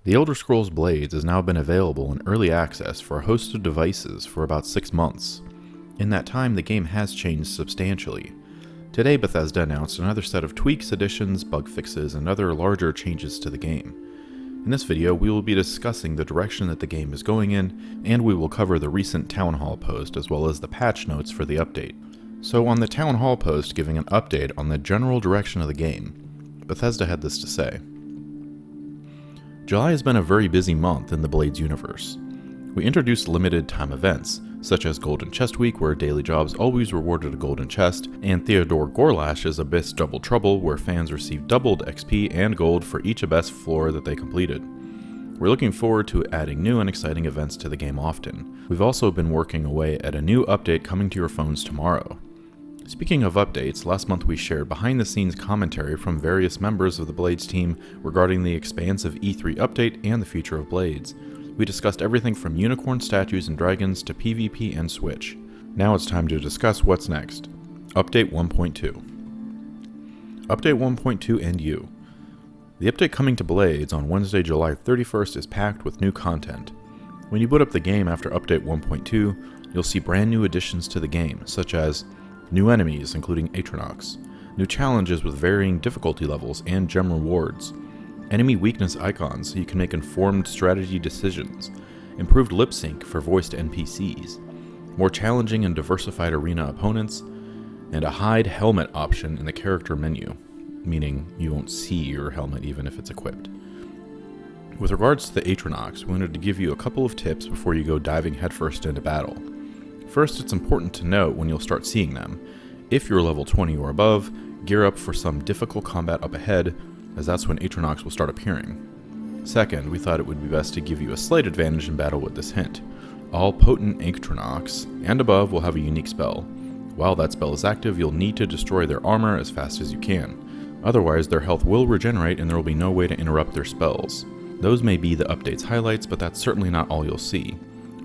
The Elder Scrolls Blades has now been available in early access for a host of devices for about 6 months. In that time, the game has changed substantially. Today, Bethesda announced another set of tweaks, additions, bug fixes, and other larger changes to the game. In this video, we will be discussing the direction that the game is going in, and we will cover the recent Town Hall post as well as the patch notes for the update. So on the Town Hall post giving an update on the general direction of the game, Bethesda had this to say. July has been a very busy month in the Blades universe. We introduced limited time events, such as Golden Chest Week, where daily jobs always rewarded a golden chest, and Theodore Gorlash's Abyss Double Trouble, where fans received doubled XP and gold for each Abyss floor that they completed. We're looking forward to adding new and exciting events to the game often. We've also been working away at a new update coming to your phones tomorrow. Speaking of updates, last month we shared behind-the-scenes commentary from various members of the Blades team regarding the expansive E3 update and the future of Blades. We discussed everything from unicorn statues and dragons to PvP and Switch. Now it's time to discuss what's next. Update 1.2. Update 1.2 and you. The update coming to Blades on Wednesday, July 31st is packed with new content. When you boot up the game after Update 1.2, you'll see brand new additions to the game, such as new enemies, including Atronox, new challenges with varying difficulty levels and gem rewards, enemy weakness icons so you can make informed strategy decisions, improved lip sync for voiced NPCs, more challenging and diversified arena opponents, and a hide helmet option in the character menu, meaning you won't see your helmet even if it's equipped. With regards to the Atronox, we wanted to give you a couple of tips before you go diving headfirst into battle. First, it's important to note when you'll start seeing them. If you're level 20 or above, gear up for some difficult combat up ahead, as that's when Atronox will start appearing. Second, we thought it would be best to give you a slight advantage in battle with this hint. All potent Atronox and above will have a unique spell. While that spell is active, you'll need to destroy their armor as fast as you can. Otherwise, their health will regenerate and there will be no way to interrupt their spells. Those may be the update's highlights, but that's certainly not all you'll see.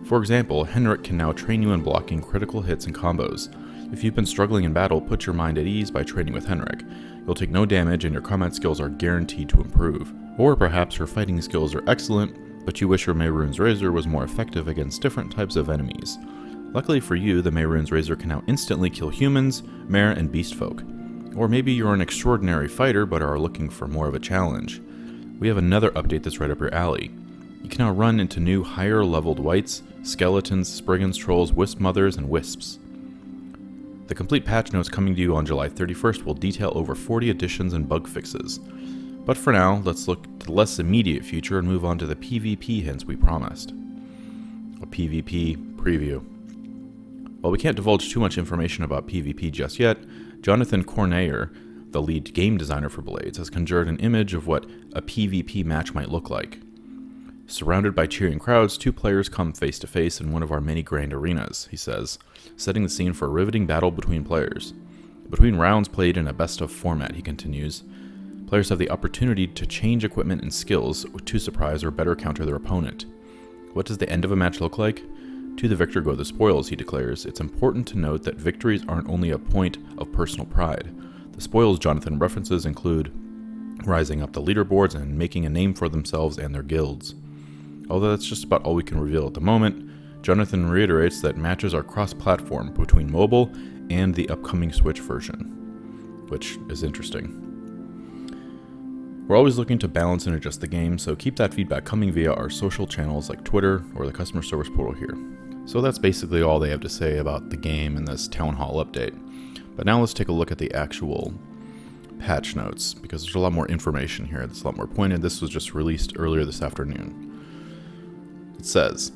For example, Henrik can now train you in blocking critical hits and combos. If you've been struggling in battle, put your mind at ease by training with Henrik. You'll take no damage and your combat skills are guaranteed to improve. Or perhaps your fighting skills are excellent, but you wish your Mehrunes Razor was more effective against different types of enemies. Luckily for you, the Mehrunes Razor can now instantly kill humans, mare, and beast folk. Or maybe you're an extraordinary fighter but are looking for more of a challenge. We have another update that's right up your alley. You can now run into new higher leveled wights, skeletons, spriggans, trolls, wisp mothers, and wisps. The complete patch notes coming to you on July 31st will detail over 40 additions and bug fixes. But for now, let's look to the less immediate future and move on to the PvP hints we promised. A PvP preview. While we can't divulge too much information about PvP just yet, Jonathan Corneyer, the lead game designer for Blades, has conjured an image of what a PvP match might look like. Surrounded by cheering crowds, two players come face to face in one of our many grand arenas, he says, setting the scene for a riveting battle between players. Between rounds played in a best-of format, he continues, players have the opportunity to change equipment and skills to surprise or better counter their opponent. What does the end of a match look like? To the victor go the spoils, he declares. It's important to note that victories aren't only a point of personal pride. The spoils Jonathan references include rising up the leaderboards and making a name for themselves and their guilds. Although that's just about all we can reveal at the moment, Jonathan reiterates that matches are cross-platform between mobile and the upcoming Switch version, which is interesting. We're always looking to balance and adjust the game, so keep that feedback coming via our social channels like Twitter or the customer service portal here. So that's basically all they have to say about the game in this Town Hall update. But now let's take a look at the actual patch notes, because there's a lot more information here that's a lot more pointed. This was just released earlier this afternoon. It says,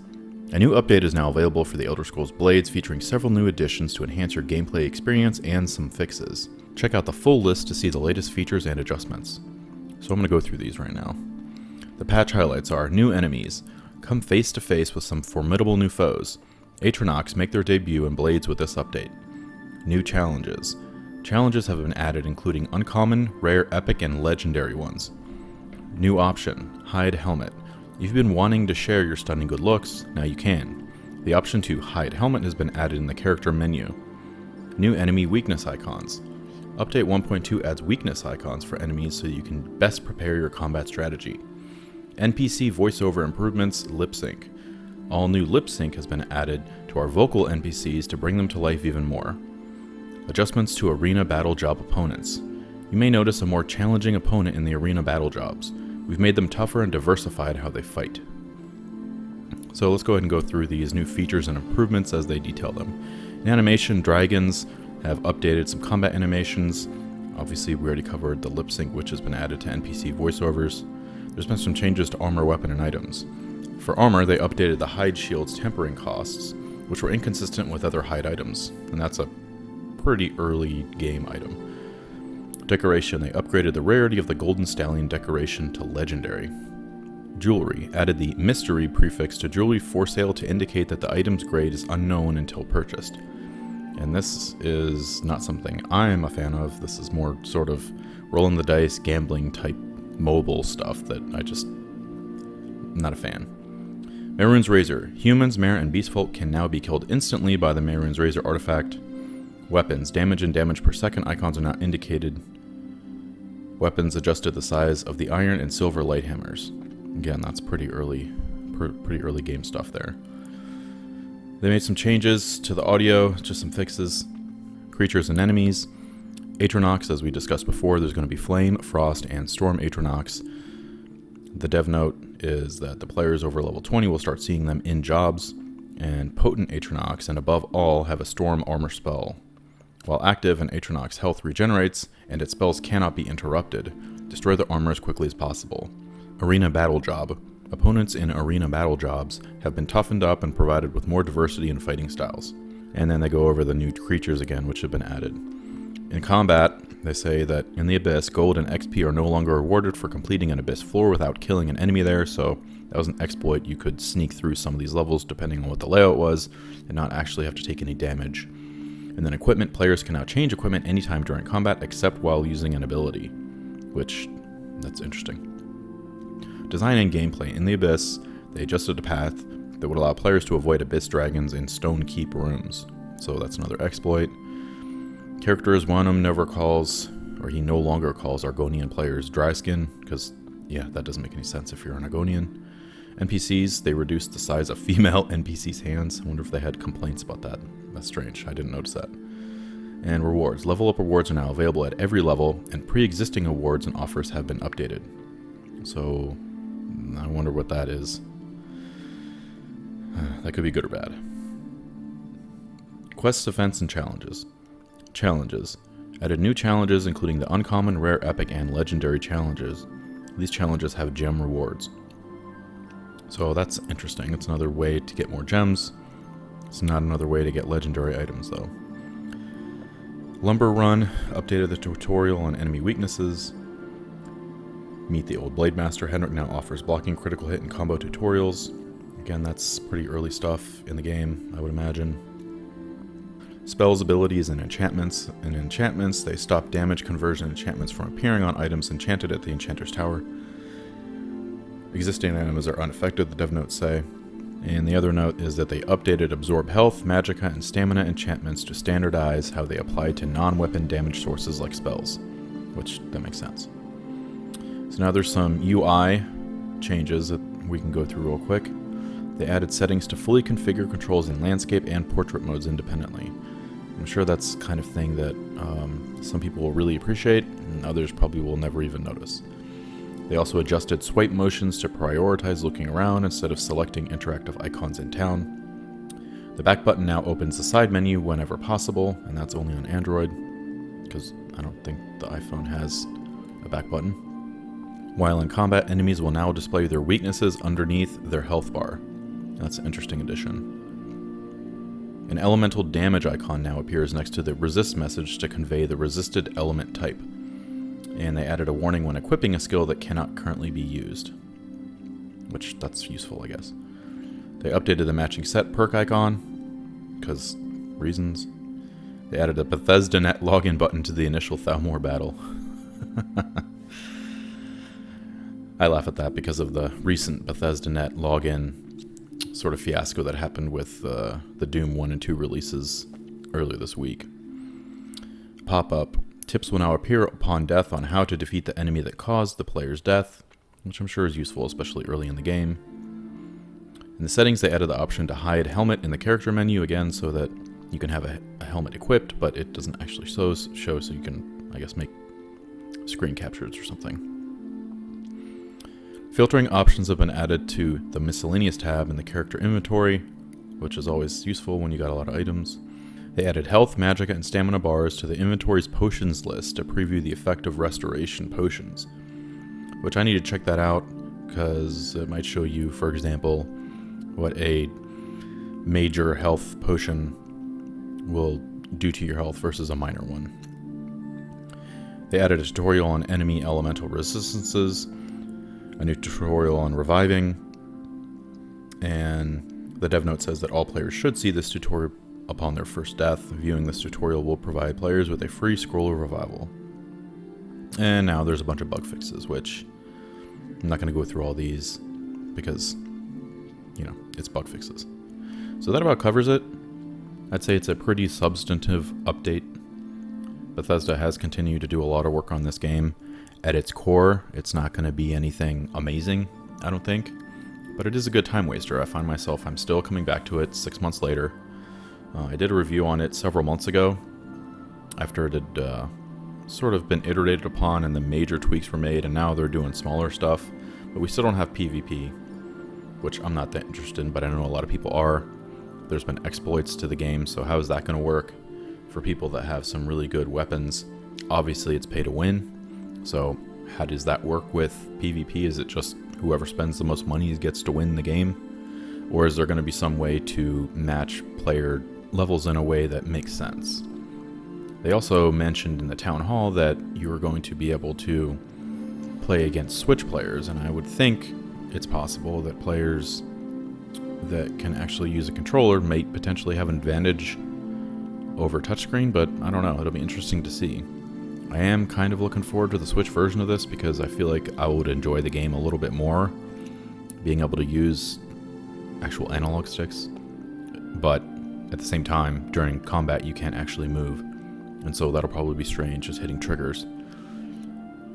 a new update is now available for the Elder Scrolls Blades, featuring several new additions to enhance your gameplay experience and some fixes. Check out the full list to see the latest features and adjustments. So I'm going to go through these right now. The patch highlights are new enemies. Come face to face with some formidable new foes. Atronox make their debut in Blades with this update. New challenges. Challenges have been added, including uncommon, rare, epic, and legendary ones. New option, hide helmet. You've been wanting to share your stunning good looks, now you can. The option to hide helmet has been added in the character menu. New enemy weakness icons. Update 1.2 adds weakness icons for enemies so you can best prepare your combat strategy. NPC voiceover improvements, lip sync. All new lip sync has been added to our vocal NPCs to bring them to life even more. Adjustments to arena battle job opponents. You may notice a more challenging opponent in the arena battle jobs. We've made them tougher and diversified how they fight. So let's go ahead and go through these new features and improvements as they detail them. In animation, dragons have updated some combat animations. Obviously, we already covered the lip sync, which has been added to NPC voiceovers. There's been some changes to armor, weapon, and items. For armor, they updated the hide shield's tempering costs, which were inconsistent with other hide items, and that's a pretty early game item. Decoration, they upgraded the rarity of the Golden Stallion decoration to Legendary. Jewelry, added the Mystery prefix to jewelry for sale to indicate that the item's grade is unknown until purchased. And this is not something I'm a fan of. This is more sort of rolling the dice, gambling type mobile stuff that I'm not a fan. Mehrunes Razor, humans, mare, and beastfolk can now be killed instantly by the Mehrunes Razor artifact. Weapons, damage and damage per second icons are not indicated. Weapons adjusted the size of the iron and silver light hammers. Again, that's pretty early game stuff there. They made some changes to the audio, just some fixes. Creatures and enemies. Atronox, as we discussed before, there's going to be Flame, Frost, and Storm Atronox. The dev note is that the players over level 20 will start seeing them in jobs, and Potent Atronox, and above all, have a Storm armor spell. While active, an Atronox health regenerates, and its spells cannot be interrupted. Destroy the armor as quickly as possible. Arena Battle Job. Opponents in arena battle jobs have been toughened up and provided with more diversity in fighting styles. And then they go over the new creatures again, which have been added. In combat, they say that in the Abyss, gold and XP are no longer awarded for completing an Abyss floor without killing an enemy there, so that was an exploit. You could sneak through some of these levels depending on what the layout was, and not actually have to take any damage. And then equipment, players can now change equipment anytime during combat except while using an ability, which, that's interesting. Design and gameplay. In the Abyss, they adjusted a path that would allow players to avoid Abyss dragons in Stone Keep rooms, so that's another exploit. Characters, one of them never calls, or he no longer calls Argonian players Dryskin, because, yeah, that doesn't make any sense if you're an Argonian. NPCs, they reduced the size of female NPCs' hands. I wonder if they had complaints about that. That's strange. I didn't notice that. And rewards. Level up rewards are now available at every level, and pre-existing awards and offers have been updated. So, I wonder what that is. That could be good or bad. Quests, events, and challenges. Challenges. Added new challenges, including the uncommon, rare, epic, and legendary challenges. These challenges have gem rewards. So that's interesting. It's another way to get more gems. It's not another way to get legendary items, though. Lumber Run updated the tutorial on enemy weaknesses. Meet the Old Blade Master. Henrik now offers blocking, critical hit, and combo tutorials. Again, that's pretty early stuff in the game, I would imagine. Spells, abilities, and enchantments. In enchantments, they stop damage conversion enchantments from appearing on items enchanted at the Enchanter's Tower. Existing items are unaffected, the dev notes say. And the other note is that they updated Absorb Health, Magicka, and Stamina enchantments to standardize how they apply to non-weapon damage sources like spells, which, that makes sense. So now there's some UI changes that we can go through real quick. They added settings to fully configure controls in landscape and portrait modes independently. I'm sure that's the kind of thing that some people will really appreciate, and others probably will never even notice. They also adjusted swipe motions to prioritize looking around instead of selecting interactive icons in town. The back button now opens the side menu whenever possible, and that's only on Android, because I don't think the iPhone has a back button. While in combat, enemies will now display their weaknesses underneath their health bar. That's an interesting addition. An elemental damage icon now appears next to the resist message to convey the resisted element type. And they added a warning when equipping a skill that cannot currently be used. Which, that's useful, I guess. They updated the matching set perk icon, because reasons. They added a Bethesda Net login button to the initial Thalmor battle. I laugh at that because of the recent Bethesda Net login sort of fiasco that happened with the Doom 1 and 2 releases earlier this week. Pop-up. Tips will now appear upon death on how to defeat the enemy that caused the player's death. which I'm sure is useful, especially early in the game. In the settings, they added the option to hide helmet in the character menu again, so that you can have a helmet equipped, but it doesn't actually show, so you can, I guess, make screen captures or something. Filtering options have been added to the miscellaneous tab in the character inventory, which is always useful when you got a lot of items. They added health, magicka, and stamina bars to the inventory's potions list to preview the effect of restoration potions, which I need to check that out because it might show you, for example, what a major health potion will do to your health versus a minor one. They added a tutorial on enemy elemental resistances, a new tutorial on reviving, and the dev note says that all players should see this tutorial upon their first death. Viewing this tutorial will provide players with a free scroll of revival. And now there's a bunch of bug fixes, which I'm not going to go through all these because, you know, it's bug fixes. So that about covers it. I'd say it's a pretty substantive update. Bethesda has continued to do a lot of work on this game. At its core, it's not going to be anything amazing, I don't think, but it is a good time waster. I find myself, I'm still coming back to it 6 months later. I did a review on it several months ago, after it had sort of been iterated upon and the major tweaks were made, and now they're doing smaller stuff, but we still don't have PvP, which I'm not that interested in, but I know a lot of people are. There's been exploits to the game, so how is that going to work for people that have some really good weapons? Obviously, it's pay to win, so how does that work with PvP? Is it just whoever spends the most money gets to win the game? Or is there going to be some way to match player levels in a way that makes sense? They also mentioned in the town hall that you are going to be able to play against Switch players, and I would think it's possible that players that can actually use a controller may potentially have an advantage over touchscreen, but I don't know. It'll be interesting to see. I am kind of looking forward to the Switch version of this because I feel like I would enjoy the game a little bit more, being able to use actual analog sticks, but at the same time, during combat, you can't actually move, and so that'll probably be strange, just hitting triggers.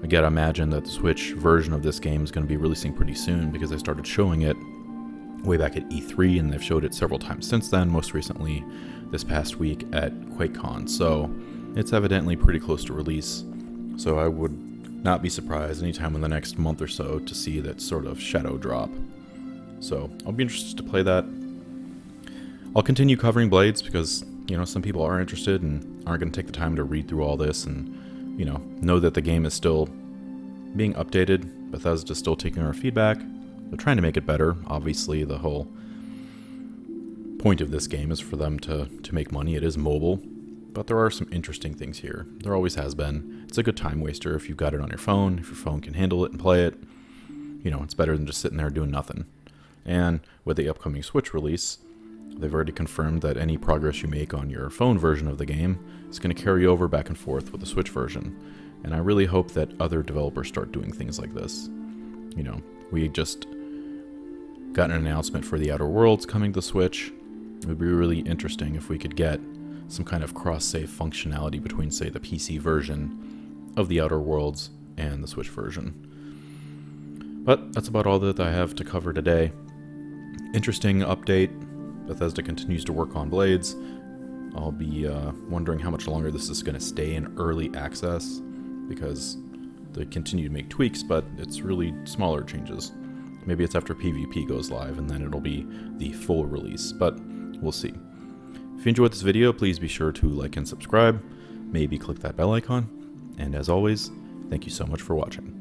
Again, I imagine that the Switch version of this game is going to be releasing pretty soon because they started showing it way back at E3, and they've showed it several times since then, most recently this past week at QuakeCon, so it's evidently pretty close to release. So I would not be surprised anytime in the next month or so to see that sort of shadow drop. So I'll be interested to play that. I'll continue covering Blades because, you know, some people are interested and aren't going to take the time to read through all this and, you know that the game is still being updated. Bethesda's still taking our feedback. They're trying to make it better. Obviously, the whole point of this game is for them to make money. It is mobile, but there are some interesting things here. There always has been. It's a good time waster if you've got it on your phone. If your phone can handle it and play it, you know, it's better than just sitting there doing nothing. And with the upcoming Switch release, they've already confirmed that any progress you make on your phone version of the game is going to carry over back and forth with the Switch version. And I really hope that other developers start doing things like this. You know, we just got an announcement for the Outer Worlds coming to Switch. It would be really interesting if we could get some kind of cross-save functionality between, say, the PC version of the Outer Worlds and the Switch version. But that's about all that I have to cover today. Interesting update. Bethesda continues to work on Blades. I'll be wondering how much longer this is going to stay in early access, because they continue to make tweaks, but it's really smaller changes. Maybe it's after PvP goes live, and then it'll be the full release, but we'll see. If you enjoyed this video, please be sure to like and subscribe. Maybe click that bell icon. And as always, thank you so much for watching.